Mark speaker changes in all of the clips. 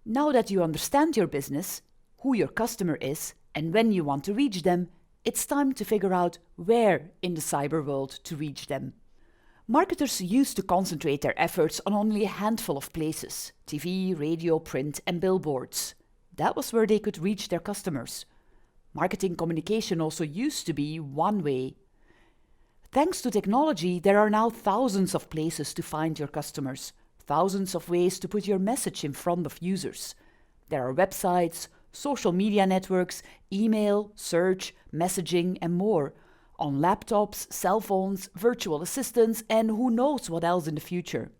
Speaker 1: Now that you understand your business, who your customer is, and when you want to reach them, it's time to figure out where in the cyber world to reach them. Marketers used to concentrate their efforts on only a handful of places: TV, radio, print, and billboards. That was where they could reach their customers. Marketing communication also used to be one way. Thanks to technology, there are now thousands of places to find your customers, thousands of ways to put your message in front of users. There are websites, social media networks, email, search, messaging, and more, on laptops, cell phones, virtual assistants, and who knows what else in the future.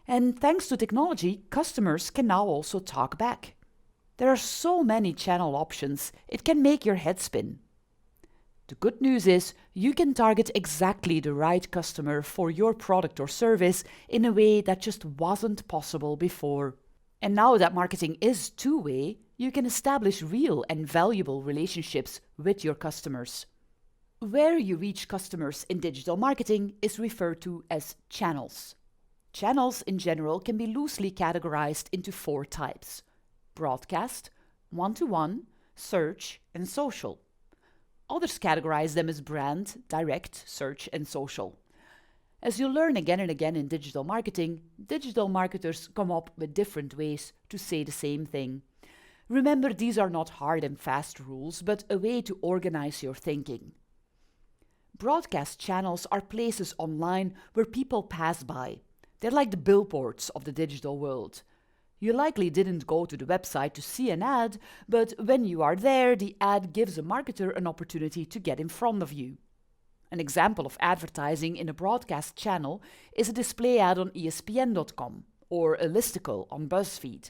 Speaker 1: And thanks to technology, customers can now also talk back. There are so many channel options, it can make your head spin. The good news is you can target exactly the right customer for your product or service in a way that just wasn't possible before. And now that marketing is two-way, you can establish real and valuable relationships with your customers. Where you reach customers in digital marketing is referred to as channels. Channels in general can be loosely categorized into 4 types: broadcast, one-to-one, search, and social. Others categorize them as brand, direct, search, and social. As you learn again and again in digital marketing, digital marketers come up with different ways to say the same thing. Remember, these are not hard and fast rules, but a way to organize your thinking. Broadcast channels are places online where people pass by. They're like the billboards of the digital world. You likely didn't go to the website to see an ad, but when you are there, the ad gives a marketer an opportunity to get in front of you. An example of advertising in a broadcast channel is a display ad on ESPN.com or a listicle on BuzzFeed.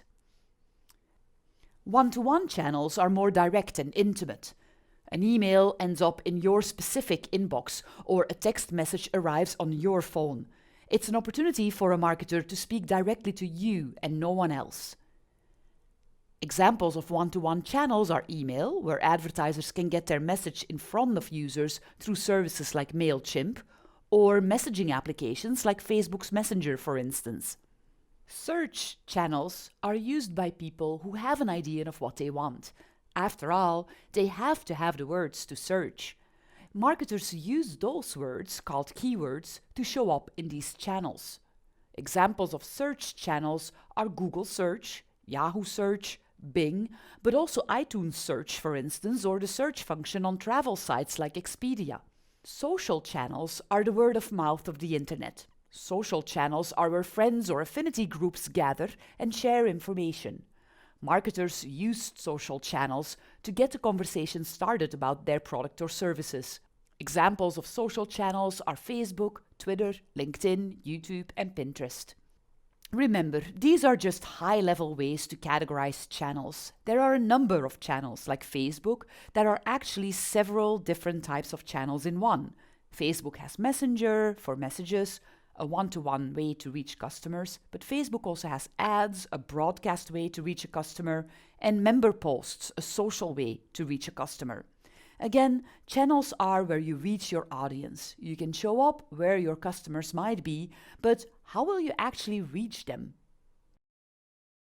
Speaker 1: One-to-one channels are more direct and intimate. An email ends up in your specific inbox, or a text message arrives on your phone. It's an opportunity for a marketer to speak directly to you and no one else. Examples of one-to-one channels are email, where advertisers can get their message in front of users through services like MailChimp, or messaging applications like Facebook's Messenger, for instance. Search channels are used by people who have an idea of what they want. After all, they have to have the words to search. Marketers use those words, called keywords, to show up in these channels. Examples of search channels are Google Search, Yahoo Search, Bing, but also iTunes Search, for instance, or the search function on travel sites like Expedia. Social channels are the word of mouth of the internet. Social channels are where friends or affinity groups gather and share information. Marketers use social channels to get the conversation started about their product or services. Examples of social channels are Facebook, Twitter, LinkedIn, YouTube, and Pinterest. Remember, these are just high-level ways to categorize channels. There are a number of channels, like Facebook, that are actually several different types of channels in one. Facebook has Messenger for messages, a one-to-one way to reach customers, but Facebook also has ads, a broadcast way to reach a customer, and member posts, a social way to reach a customer. Again, channels are where you reach your audience. You can show up where your customers might be, but how will you actually reach them?